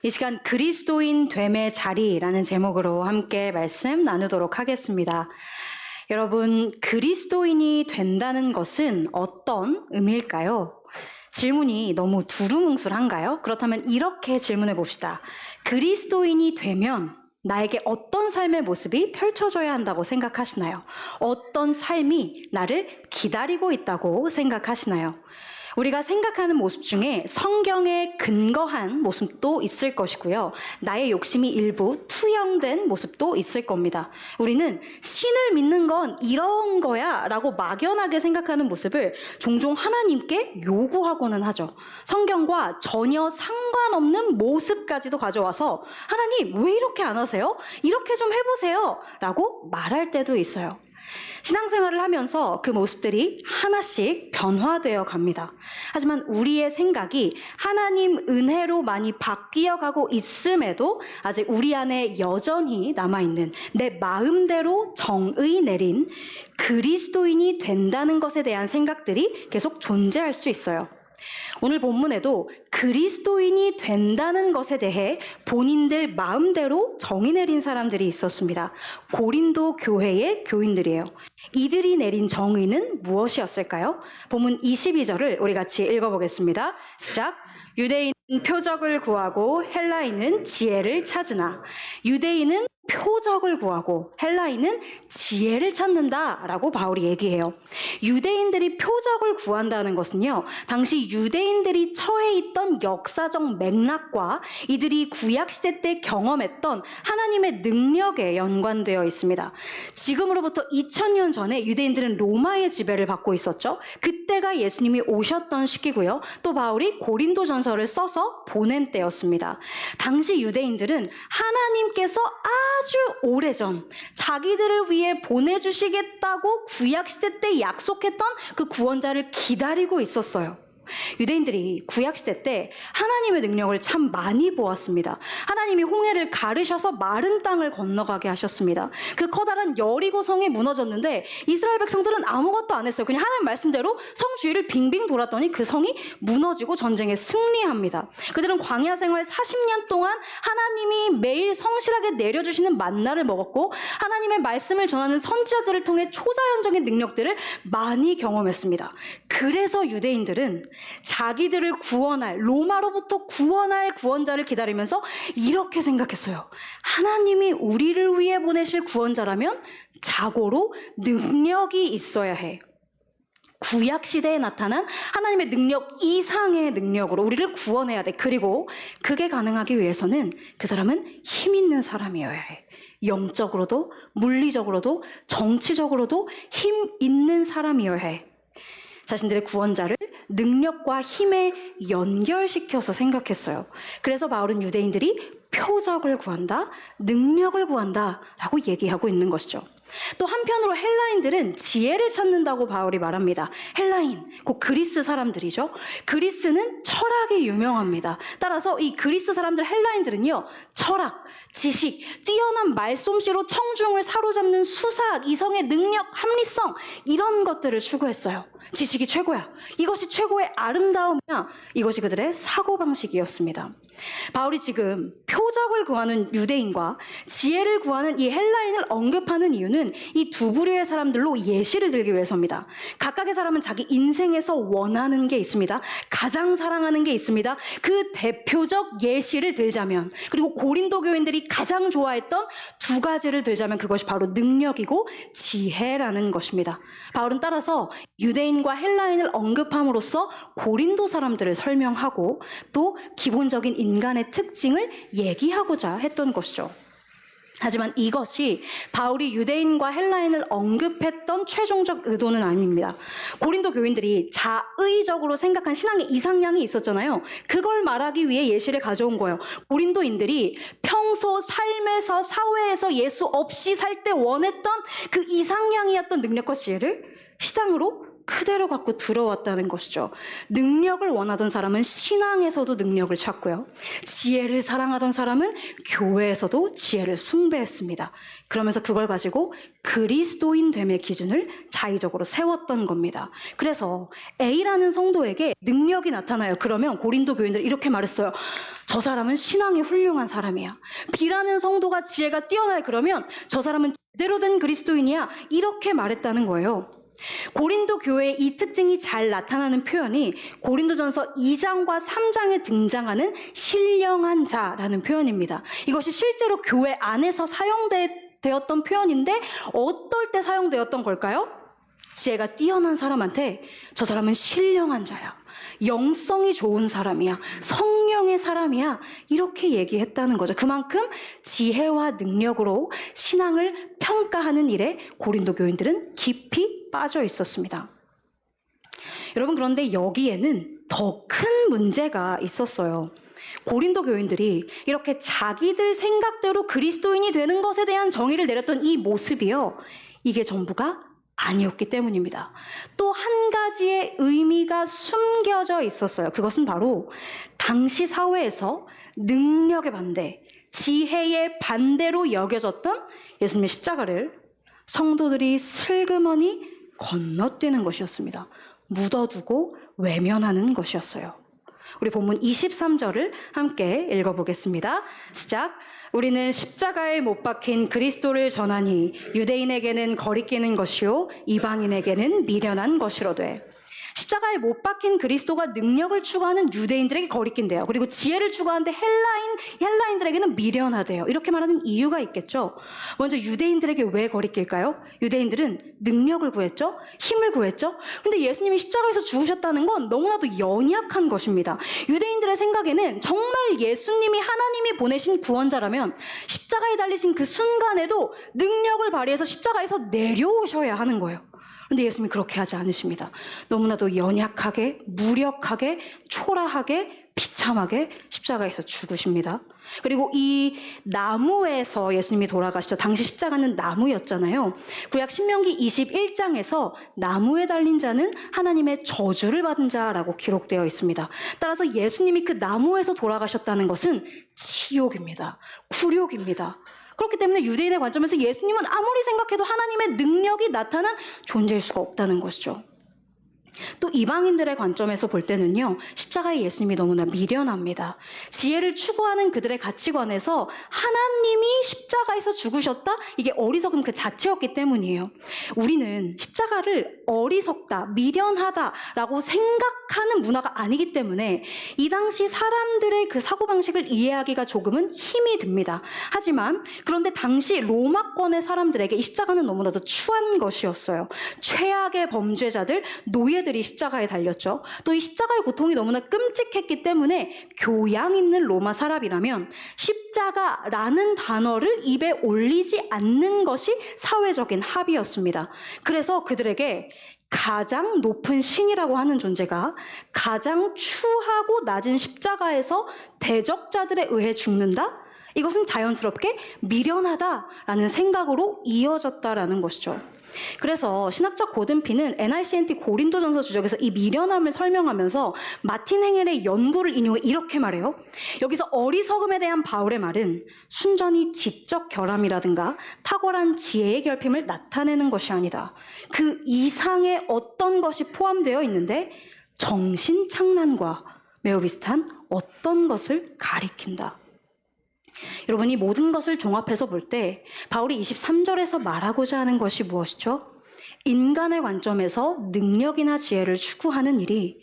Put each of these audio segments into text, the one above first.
이 시간 그리스도인 됨의 자리라는 제목으로 함께 말씀 나누도록 하겠습니다. 여러분, 그리스도인이 된다는 것은 어떤 의미일까요? 질문이 너무 두루뭉술한가요? 그렇다면 이렇게 질문해 봅시다. 그리스도인이 되면 나에게 어떤 삶의 모습이 펼쳐져야 한다고 생각하시나요? 어떤 삶이 나를 기다리고 있다고 생각하시나요? 우리가 생각하는 모습 중에 성경에 근거한 모습도 있을 것이고요. 나의 욕심이 일부 투영된 모습도 있을 겁니다. 우리는 신을 믿는 건 이런 거야 라고 막연하게 생각하는 모습을 종종 하나님께 요구하고는 하죠. 성경과 전혀 상관없는 모습까지도 가져와서 하나님 왜 이렇게 안 하세요? 이렇게 좀 해보세요 라고 말할 때도 있어요. 신앙생활을 하면서 그 모습들이 하나씩 변화되어 갑니다. 하지만 우리의 생각이 하나님 은혜로 많이 바뀌어 가고 있음에도 아직 우리 안에 여전히 남아있는 내 마음대로 정의 내린 그리스도인이 된다는 것에 대한 생각들이 계속 존재할 수 있어요. 오늘 본문에도 그리스도인이 된다는 것에 대해 본인들 마음대로 정의 내린 사람들이 있었습니다. 고린도 교회의 교인들이에요. 이들이 내린 정의는 무엇이었을까요? 본문 22절을 우리 같이 읽어보겠습니다. 시작! 유대인은 표적을 구하고 헬라인은 지혜를 찾으나 유대인은 표적을 구하고 헬라인은 지혜를 찾는다라고 바울이 얘기해요. 유대인들이 표적을 구한다는 것은요, 당시 유대인들이 처해 있던 역사적 맥락과 이들이 구약시대 때 경험했던 하나님의 능력에 연관되어 있습니다. 지금으로부터 2000년 전에 유대인들은 로마의 지배를 받고 있었죠. 그때가 예수님이 오셨던 시기고요. 또 바울이 고린도전서를 써서 보낸 때였습니다. 당시 유대인들은 하나님께서 아주 오래전 자기들을 위해 보내주시겠다고 구약시대 때 약속했던 그 구원자를 기다리고 있었어요. 유대인들이 구약시대 때 하나님의 능력을 참 많이 보았습니다. 하나님이 홍해를 가르셔서 마른 땅을 건너가게 하셨습니다. 그 커다란 여리고성이 무너졌는데 이스라엘 백성들은 아무것도 안 했어요. 그냥 하나님 말씀대로 성 주위를 빙빙 돌았더니 그 성이 무너지고 전쟁에 승리합니다. 그들은 광야 생활 40년 동안 하나님이 매일 성실하게 내려주시는 만나를 먹었고 하나님의 말씀을 전하는 선지자들을 통해 초자연적인 능력들을 많이 경험했습니다. 그래서 유대인들은 자기들을 구원할, 로마로부터 구원할 구원자를 기다리면서 이렇게 생각했어요. 하나님이 우리를 위해 보내실 구원자라면 자고로 능력이 있어야 해. 구약시대에 나타난 하나님의 능력 이상의 능력으로 우리를 구원해야 돼. 그리고 그게 가능하기 위해서는 그 사람은 힘 있는 사람이어야 해. 영적으로도 물리적으로도 정치적으로도 힘 있는 사람이어야 해. 자신들의 구원자를 능력과 힘에 연결시켜서 생각했어요. 그래서 바울은 유대인들이 표적을 구한다, 능력을 구한다 라고 얘기하고 있는 것이죠. 또 한편으로 헬라인들은 지혜를 찾는다고 바울이 말합니다. 헬라인, 곧 그리스 사람들이죠. 그리스는 철학이 유명합니다. 따라서 이 그리스 사람들 헬라인들은요, 철학, 지식, 뛰어난 말솜씨로 청중을 사로잡는 수사학, 이성의 능력, 합리성 이런 것들을 추구했어요. 지식이 최고야. 이것이 최고의 아름다움이야. 이것이 그들의 사고방식이었습니다. 바울이 지금 표적을 구하는 유대인과 지혜를 구하는 이 헬라인을 언급하는 이유는 이 두 부류의 사람들로 예시를 들기 위해서입니다. 각각의 사람은 자기 인생에서 원하는 게 있습니다. 가장 사랑하는 게 있습니다. 그 대표적 예시를 들자면, 그리고 고린도 교인들이 가장 좋아했던 두 가지를 들자면 그것이 바로 능력이고 지혜라는 것입니다. 바울은 따라서 유대인과 헬라인을 언급함으로써 고린도 사람들을 설명하고 또 기본적인 인간의 특징을 얘기하고자 했던 것이죠. 하지만 이것이 바울이 유대인과 헬라인을 언급했던 최종적 의도는 아닙니다. 고린도 교인들이 자의적으로 생각한 신앙의 이상향이 있었잖아요. 그걸 말하기 위해 예시를 가져온 거예요. 고린도인들이 평소 삶에서 사회에서 예수 없이 살 때 원했던 그 이상향이었던 능력과 지혜를 시장으로 그대로 갖고 들어왔다는 것이죠. 능력을 원하던 사람은 신앙에서도 능력을 찾고요. 지혜를 사랑하던 사람은 교회에서도 지혜를 숭배했습니다. 그러면서 그걸 가지고 그리스도인 됨의 기준을 자의적으로 세웠던 겁니다. 그래서 A라는 성도에게 능력이 나타나요. 그러면 고린도 교인들이 이렇게 말했어요. 저 사람은 신앙이 훌륭한 사람이야. B라는 성도가 지혜가 뛰어나요. 그러면 저 사람은 제대로 된 그리스도인이야. 이렇게 말했다는 거예요. 고린도 교회의 이 특징이 잘 나타나는 표현이 고린도전서 2장과 3장에 등장하는 신령한 자라는 표현입니다. 이것이 실제로 교회 안에서 사용되었던 표현인데 어떨 때 사용되었던 걸까요? 지혜가 뛰어난 사람한테 저 사람은 신령한 자야. 영성이 좋은 사람이야. 성령의 사람이야. 이렇게 얘기했다는 거죠. 그만큼 지혜와 능력으로 신앙을 평가하는 일에 고린도 교인들은 깊이 빠져 있었습니다. 여러분, 그런데 여기에는 더 큰 문제가 있었어요. 고린도 교인들이 이렇게 자기들 생각대로 그리스도인이 되는 것에 대한 정의를 내렸던 이 모습이요, 이게 전부가 아니었기 때문입니다. 또 한 가지의 의미가 숨겨져 있었어요. 그것은 바로 당시 사회에서 능력의 반대, 지혜의 반대로 여겨졌던 예수님의 십자가를 성도들이 슬그머니 건너뛰는 것이었습니다. 묻어두고 외면하는 것이었어요. 우리 본문 23절을 함께 읽어보겠습니다. 시작. 우리는 십자가에 못 박힌 그리스도를 전하니 유대인에게는 거리끼는 것이요 이방인에게는 미련한 것이로되. 십자가에 못 박힌 그리스도가 능력을 추구하는 유대인들에게 거리낀대요. 그리고 지혜를 추구하는데 헬라인들에게는 미련하대요. 이렇게 말하는 이유가 있겠죠. 먼저 유대인들에게 왜 거리낄까요? 유대인들은 능력을 구했죠. 힘을 구했죠. 근데 예수님이 십자가에서 죽으셨다는 건 너무나도 연약한 것입니다. 유대인들의 생각에는 정말 예수님이 하나님이 보내신 구원자라면 십자가에 달리신 그 순간에도 능력을 발휘해서 십자가에서 내려오셔야 하는 거예요. 그런데 예수님이 그렇게 하지 않으십니다. 너무나도 연약하게, 무력하게, 초라하게, 비참하게 십자가에서 죽으십니다. 그리고 이 나무에서 예수님이 돌아가시죠. 당시 십자가는 나무였잖아요. 구약 신명기 21장에서 나무에 달린 자는 하나님의 저주를 받은 자라고 기록되어 있습니다. 따라서 예수님이 그 나무에서 돌아가셨다는 것은 치욕입니다. 굴욕입니다. 그렇기 때문에 유대인의 관점에서 예수님은 아무리 생각해도 하나님의 능력이 나타난 존재일 수가 없다는 것이죠. 또 이방인들의 관점에서 볼 때는요, 십자가의 예수님이 너무나 미련합니다. 지혜를 추구하는 그들의 가치관에서 하나님이 십자가에서 죽으셨다? 이게 어리석음 그 자체였기 때문이에요. 우리는 십자가를 어리석다, 미련하다라고 생각하는 문화가 아니기 때문에 이 당시 사람들의 그 사고방식을 이해하기가 조금은 힘이 듭니다. 하지만 그런데 당시 로마권의 사람들에게 이 십자가는 너무나도 추한 것이었어요. 최악의 범죄자들, 노예 들이 십자가에 달렸죠. 또 이 십자가의 고통이 너무나 끔찍했기 때문에 교양 있는 로마 사람이라면 십자가라는 단어를 입에 올리지 않는 것이 사회적인 합의였습니다. 그래서 그들에게 가장 높은 신이라고 하는 존재가 가장 추하고 낮은 십자가에서 대적자들에 의해 죽는다? 이것은 자연스럽게 미련하다라는 생각으로 이어졌다라는 것이죠. 그래서 신학자 고든피는 NICNT 고린도전서 주적에서 이 미련함을 설명하면서 마틴 행헬의 연구를 인용해 이렇게 말해요. 여기서 어리석음에 대한 바울의 말은 순전히 지적 결함이라든가 탁월한 지혜의 결핍을 나타내는 것이 아니다. 그 이상의 어떤 것이 포함되어 있는데 정신착란과 매우 비슷한 어떤 것을 가리킨다. 여러분, 이 모든 것을 종합해서 볼 때 바울이 23절에서 말하고자 하는 것이 무엇이죠? 인간의 관점에서 능력이나 지혜를 추구하는 일이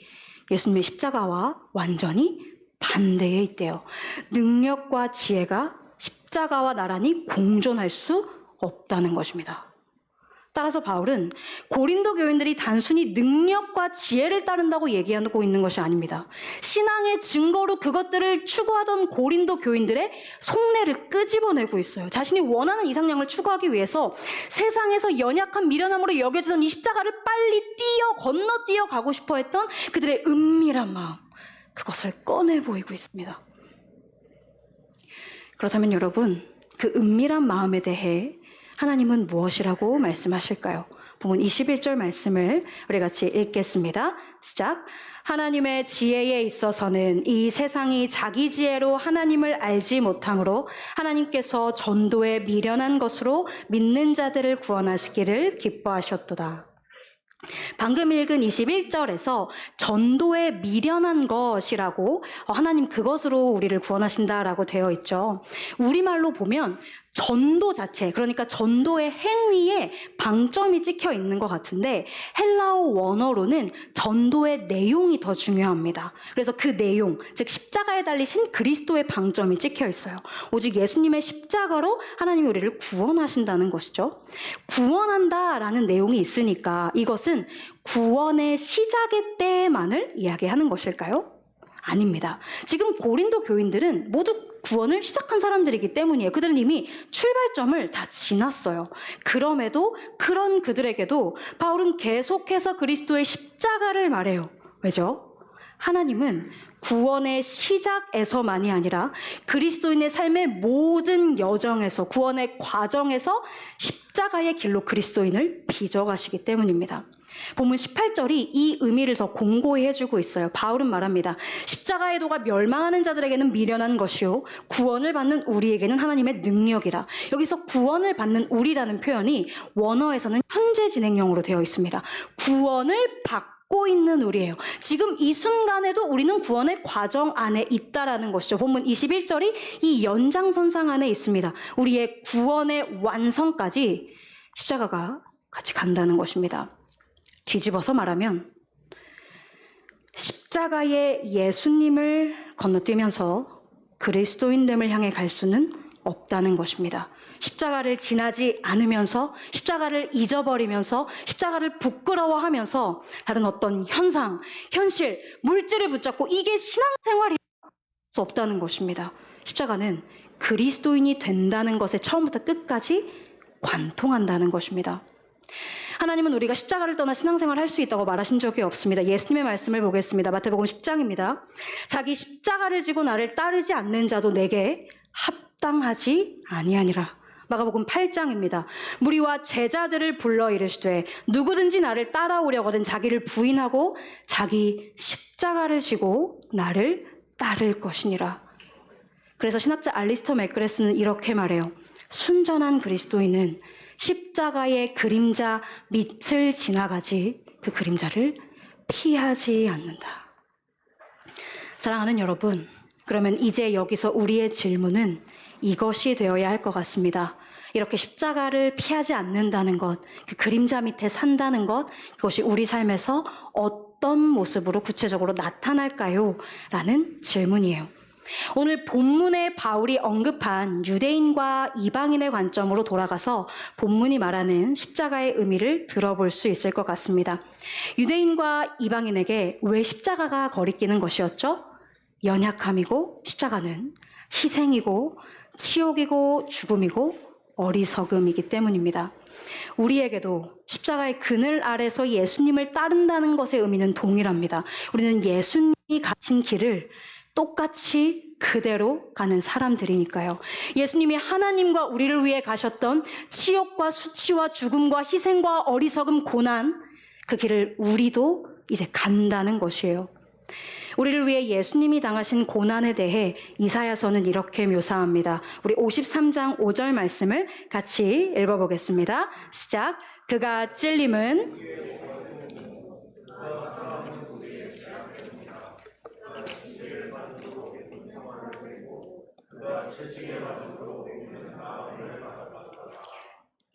예수님의 십자가와 완전히 반대에 있대요. 능력과 지혜가 십자가와 나란히 공존할 수 없다는 것입니다. 따라서 바울은 고린도 교인들이 단순히 능력과 지혜를 따른다고 얘기하고 있는 것이 아닙니다. 신앙의 증거로 그것들을 추구하던 고린도 교인들의 속내를 끄집어내고 있어요. 자신이 원하는 이상향을 추구하기 위해서 세상에서 연약한 미련함으로 여겨지던 이 십자가를 빨리 건너뛰어 가고 싶어 했던 그들의 은밀한 마음, 그것을 꺼내 보이고 있습니다. 그렇다면 여러분, 그 은밀한 마음에 대해 하나님은 무엇이라고 말씀하실까요? 본문 21절 말씀을 우리 같이 읽겠습니다. 시작. 하나님의 지혜에 있어서는 이 세상이 자기 지혜로 하나님을 알지 못하므로 하나님께서 전도에 미련한 것으로 믿는 자들을 구원하시기를 기뻐하셨도다. 방금 읽은 21절에서 전도에 미련한 것이라고 하나님 그것으로 우리를 구원하신다라고 되어 있죠. 우리말로 보면 전도 자체, 그러니까 전도의 행위에 방점이 찍혀 있는 것 같은데 헬라어 원어로는 전도의 내용이 더 중요합니다. 그래서 그 내용, 즉 십자가에 달리신 그리스도의 방점이 찍혀 있어요. 오직 예수님의 십자가로 하나님이 우리를 구원하신다는 것이죠. 구원한다라는 내용이 있으니까 이것은 구원의 시작의 때만을 이야기하는 것일까요? 아닙니다. 지금 고린도 교인들은 모두 구원을 시작한 사람들이기 때문이에요. 그들은 이미 출발점을 다 지났어요. 그럼에도 그런 그들에게도 바울은 계속해서 그리스도의 십자가를 말해요. 왜죠? 하나님은 구원의 시작에서만이 아니라 그리스도인의 삶의 모든 여정에서, 구원의 과정에서 십자가의 길로 그리스도인을 빚어가시기 때문입니다. 본문 18절이 이 의미를 더 공고히 해주고 있어요. 바울은 말합니다. 십자가의 도가 멸망하는 자들에게는 미련한 것이요 구원을 받는 우리에게는 하나님의 능력이라. 여기서 구원을 받는 우리라는 표현이 원어에서는 현재 진행형으로 되어 있습니다. 구원을 받고 있는 우리예요. 지금 이 순간에도 우리는 구원의 과정 안에 있다라는 것이죠. 본문 21절이 이 연장선상 안에 있습니다. 우리의 구원의 완성까지 십자가가 같이 간다는 것입니다. 뒤집어서 말하면 십자가의 예수님을 건너뛰면서 그리스도인됨을 향해 갈 수는 없다는 것입니다. 십자가를 지나지 않으면서, 십자가를 잊어버리면서, 십자가를 부끄러워하면서 다른 어떤 현상, 현실, 물질을 붙잡고 이게 신앙생활이 수 없다는 것입니다. 십자가는 그리스도인이 된다는 것에 처음부터 끝까지 관통한다는 것입니다. 하나님은 우리가 십자가를 떠나 신앙생활을 할 수 있다고 말하신 적이 없습니다. 예수님의 말씀을 보겠습니다. 마태복음 10장입니다. 자기 십자가를 지고 나를 따르지 않는 자도 내게 합당하지 아니하니라. 마가복음 8장입니다. 무리와 제자들을 불러 이르시되 누구든지 나를 따라오려거든 자기를 부인하고 자기 십자가를 지고 나를 따를 것이니라. 그래서 신학자 알리스터 맥그레스는 이렇게 말해요. 순전한 그리스도인은 십자가의 그림자 밑을 지나가지 그 그림자를 피하지 않는다. 사랑하는 여러분, 그러면 이제 여기서 우리의 질문은 이것이 되어야 할 것 같습니다. 이렇게 십자가를 피하지 않는다는 것, 그 그림자 밑에 산다는 것, 그것이 우리 삶에서 어떤 모습으로 구체적으로 나타날까요? 라는 질문이에요. 오늘 본문에 바울이 언급한 유대인과 이방인의 관점으로 돌아가서 본문이 말하는 십자가의 의미를 들어볼 수 있을 것 같습니다. 유대인과 이방인에게 왜 십자가가 거리끼는 것이었죠? 연약함이고 십자가는 희생이고 치욕이고 죽음이고 어리석음이기 때문입니다. 우리에게도 십자가의 그늘 아래서 예수님을 따른다는 것의 의미는 동일합니다. 우리는 예수님이 가신 길을 똑같이 그대로 가는 사람들이니까요. 예수님이 하나님과 우리를 위해 가셨던 치욕과 수치와 죽음과 희생과 어리석음, 고난, 그 길을 우리도 이제 간다는 것이에요. 우리를 위해 예수님이 당하신 고난에 대해 이사야서는 이렇게 묘사합니다. 우리 53장 5절 말씀을 같이 읽어보겠습니다. 시작. 그가 찔림은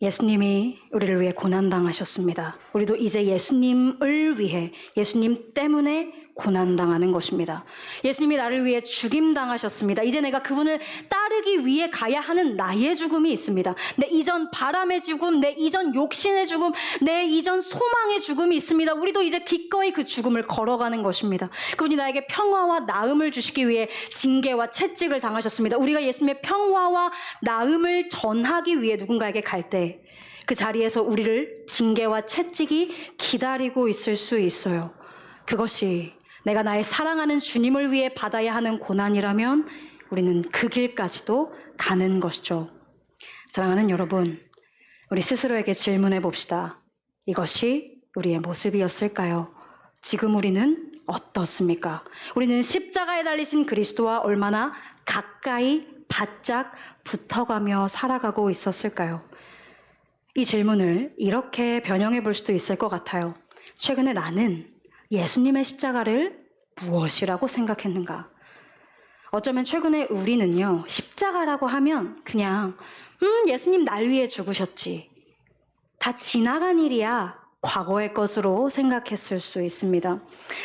예수님이 우리를 위해 고난당하셨습니다. 우리도 이제 예수님을 위해, 예수님 때문에 고난당하는 것입니다. 예수님이 나를 위해 죽임당하셨습니다. 이제 내가 그분을 따르기 위해 가야 하는 나의 죽음이 있습니다. 내 이전 바람의 죽음, 내 이전 욕심의 죽음, 내 이전 소망의 죽음이 있습니다. 우리도 이제 기꺼이 그 죽음을 걸어가는 것입니다. 그분이 나에게 평화와 나음을 주시기 위해 징계와 채찍을 당하셨습니다. 우리가 예수님의 평화와 나음을 전하기 위해 누군가에게 갈 때 그 자리에서 우리를 징계와 채찍이 기다리고 있을 수 있어요. 그것이 내가 나의 사랑하는 주님을 위해 받아야 하는 고난이라면 우리는 그 길까지도 가는 것이죠. 사랑하는 여러분, 우리 스스로에게 질문해 봅시다. 이것이 우리의 모습이었을까요? 지금 우리는 어떻습니까? 우리는 십자가에 달리신 그리스도와 얼마나 가까이 바짝 붙어가며 살아가고 있었을까요? 이 질문을 이렇게 변형해 볼 수도 있을 것 같아요. 최근에 나는 예수님의 십자가를 무엇이라고 생각했는가? 어쩌면 최근에 우리는요, 십자가라고 하면 그냥 예수님 날 위해 죽으셨지. 다 지나간 일이야. 과거의 것으로 생각했을 수 있습니다.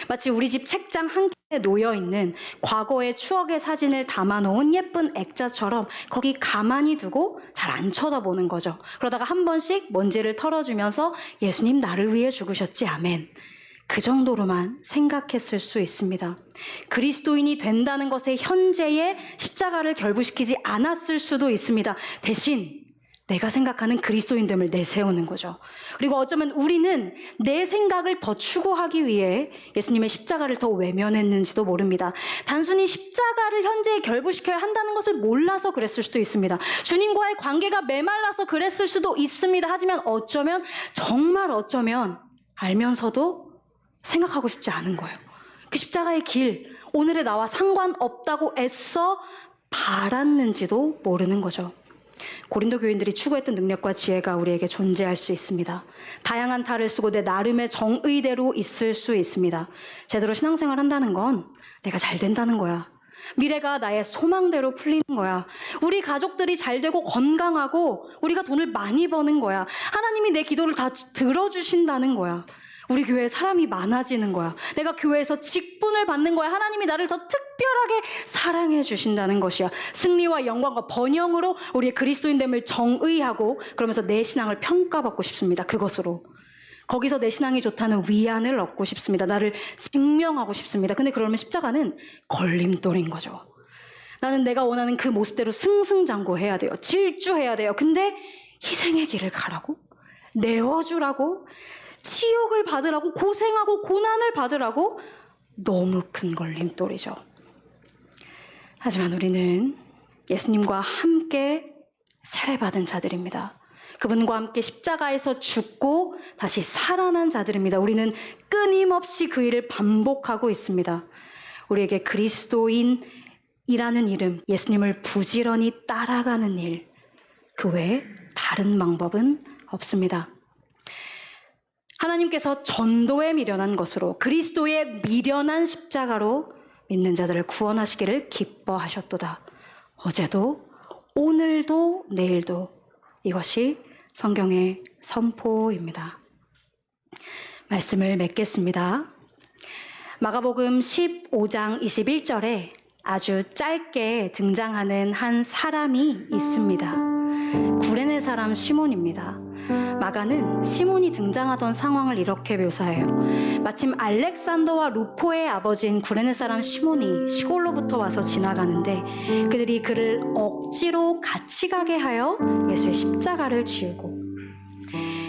마치 우리 집 책장 한 켠에 놓여있는 과거의 추억의 사진을 담아놓은 예쁜 액자처럼 거기 가만히 두고 잘 안 쳐다보는 거죠. 그러다가 한 번씩 먼지를 털어주면서 예수님 나를 위해 죽으셨지, 아멘. 그 정도로만 생각했을 수 있습니다. 그리스도인이 된다는 것에 현재의 십자가를 결부시키지 않았을 수도 있습니다. 대신 내가 생각하는 그리스도인됨을 내세우는 거죠. 그리고 어쩌면 우리는 내 생각을 더 추구하기 위해 예수님의 십자가를 더 외면했는지도 모릅니다. 단순히 십자가를 현재에 결부시켜야 한다는 것을 몰라서 그랬을 수도 있습니다. 주님과의 관계가 메말라서 그랬을 수도 있습니다. 하지만 어쩌면, 정말 어쩌면 알면서도 생각하고 싶지 않은 거예요. 그 십자가의 길, 오늘의 나와 상관없다고 애써 바랐는지도 모르는 거죠. 고린도 교인들이 추구했던 능력과 지혜가 우리에게 존재할 수 있습니다. 다양한 탈을 쓰고 내 나름의 정의대로 있을 수 있습니다. 제대로 신앙생활 한다는 건 내가 잘 된다는 거야. 미래가 나의 소망대로 풀리는 거야. 우리 가족들이 잘 되고 건강하고 우리가 돈을 많이 버는 거야. 하나님이 내 기도를 다 들어주신다는 거야. 우리 교회에 사람이 많아지는 거야. 내가 교회에서 직분을 받는 거야. 하나님이 나를 더 특별하게 사랑해 주신다는 것이야. 승리와 영광과 번영으로 우리의 그리스도인됨을 정의하고 그러면서 내 신앙을 평가받고 싶습니다. 그것으로. 거기서 내 신앙이 좋다는 위안을 얻고 싶습니다. 나를 증명하고 싶습니다. 근데 그러면 십자가는 걸림돌인 거죠. 나는 내가 원하는 그 모습대로 승승장구해야 돼요. 질주해야 돼요. 근데 희생의 길을 가라고? 내어주라고? 치욕을 받으라고? 고생하고 고난을 받으라고? 너무 큰 걸림돌이죠. 하지만 우리는 예수님과 함께 살해받은 자들입니다. 그분과 함께 십자가에서 죽고 다시 살아난 자들입니다. 우리는 끊임없이 그 일을 반복하고 있습니다. 우리에게 그리스도인이라는 이름, 예수님을 부지런히 따라가는 일, 그 외에 다른 방법은 없습니다. 하나님께서 전도에 미련한 것으로, 그리스도의 미련한 십자가로 믿는 자들을 구원하시기를 기뻐하셨도다. 어제도 오늘도 내일도. 이것이 성경의 선포입니다. 말씀을 맺겠습니다. 마가복음 15장 21절에 아주 짧게 등장하는 한 사람이 있습니다. 구레네 사람 시몬입니다. 마가는 시몬이 등장하던 상황을 이렇게 묘사해요. 마침 알렉산더와 루포의 아버지인 구레네 사람 시몬이 시골로부터 와서 지나가는데 그들이 그를 억지로 같이 가게 하여 예수의 십자가를 지우고,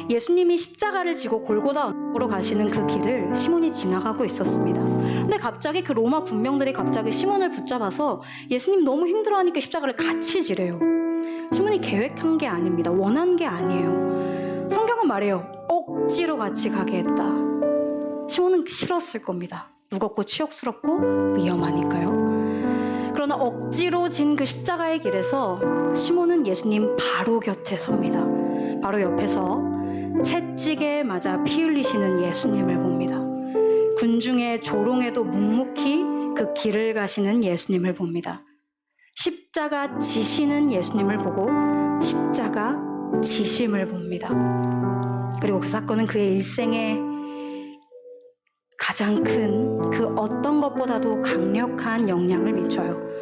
예수님이 십자가를 지고 골고다 언덕으로 가시는 그 길을 시몬이 지나가고 있었습니다. 근데 갑자기 그 로마 군병들이 갑자기 시몬을 붙잡아서 예수님 너무 힘들어하니까 십자가를 같이 지래요. 시몬이 계획한 게 아닙니다. 원한 게 아니에요. 성경은 말해요. 억지로 같이 가게 했다. 시몬은 싫었을 겁니다. 무겁고 치욕스럽고 위험하니까요. 그러나 억지로 진 그 십자가의 길에서 시몬은 예수님 바로 곁에 섭니다. 바로 옆에서 채찍에 맞아 피 흘리시는 예수님을 봅니다. 군중의 조롱에도 묵묵히 그 길을 가시는 예수님을 봅니다. 십자가 지시는 예수님을 보고 십자가 지심을 봅니다. 그리고 그 사건은 그의 일생에 가장 큰 그 어떤 것보다도 강력한 영향을 미쳐요.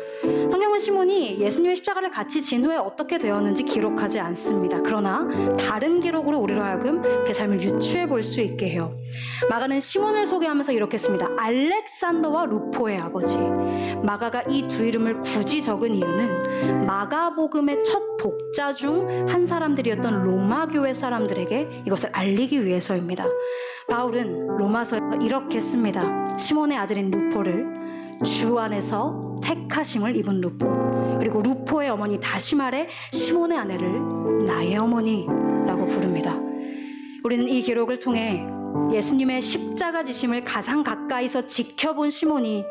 성경은 시몬이 예수님의 십자가를 같이 진 후에 어떻게 되었는지 기록하지 않습니다. 그러나 다른 기록으로 우리로 하여금 그 삶을 유추해 볼 수 있게 해요. 마가는 시몬을 소개하면서 이렇게 씁니다. 알렉산더와 루포의 아버지. 마가가 이 두 이름을 굳이 적은 이유는 마가복음의 첫 독자 중 한 사람들이었던 로마 교회 사람들에게 이것을 알리기 위해서입니다. 바울은 로마서에서 이렇게 씁니다. 시몬의 아들인 루포를 주 안에서 택하심을 입은 루포, 그리고 루포의 어머니 다시 말해 시몬의 아내를 나의 어머니라고 부릅니다. 우리는 이 기록을 통해 예수님의 십자가 지심을 가장 가까이서 지켜본 시몬이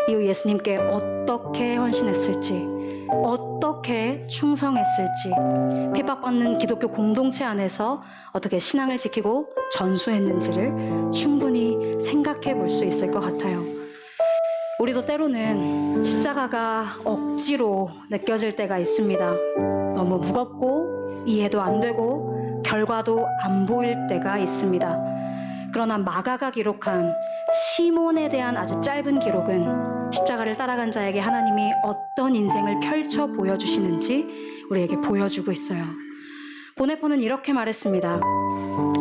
이후 예수님께 어떻게 헌신했을지, 어떻게 충성했을지, 핍박받는 기독교 공동체 안에서 어떻게 신앙을 지키고 전수했는지를 충분히 생각해 볼 수 있을 것 같아요. 우리도 때로는 십자가가 억지로 느껴질 때가 있습니다. 너무 무겁고 이해도 안 되고 결과도 안 보일 때가 있습니다. 그러나 마가가 기록한 시몬에 대한 아주 짧은 기록은 십자가를 따라간 자에게 하나님이 어떤 인생을 펼쳐 보여주시는지 우리에게 보여주고 있어요. 보네포는 이렇게 말했습니다.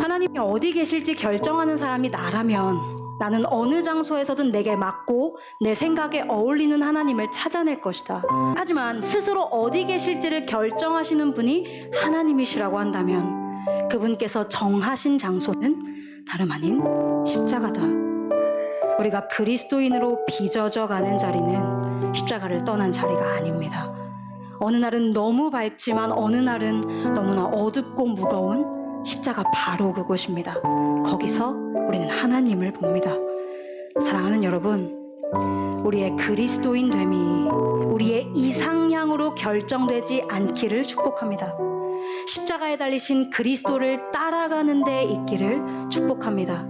하나님이 어디 계실지 결정하는 사람이 나라면 나는 어느 장소에서든 내게 맞고 내 생각에 어울리는 하나님을 찾아낼 것이다. 하지만 스스로 어디 계실지를 결정하시는 분이 하나님이시라고 한다면 그분께서 정하신 장소는 다름 아닌 십자가다. 우리가 그리스도인으로 빚어져 가는 자리는 십자가를 떠난 자리가 아닙니다. 어느 날은 너무 밝지만 어느 날은 너무나 어둡고 무거운 십자가 바로 그곳입니다. 거기서 우리는 하나님을 봅니다. 사랑하는 여러분, 우리의 그리스도인 됨이 우리의 이상향으로 결정되지 않기를 축복합니다. 십자가에 달리신 그리스도를 따라가는 데 있기를 축복합니다.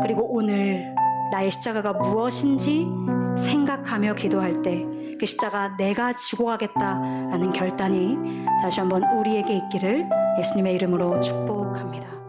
그리고 오늘 나의 십자가가 무엇인지 생각하며 기도할 때 그 십자가 내가 지고 가겠다라는 결단이 다시 한번 우리에게 있기를 예수님의 이름으로 축복합니다.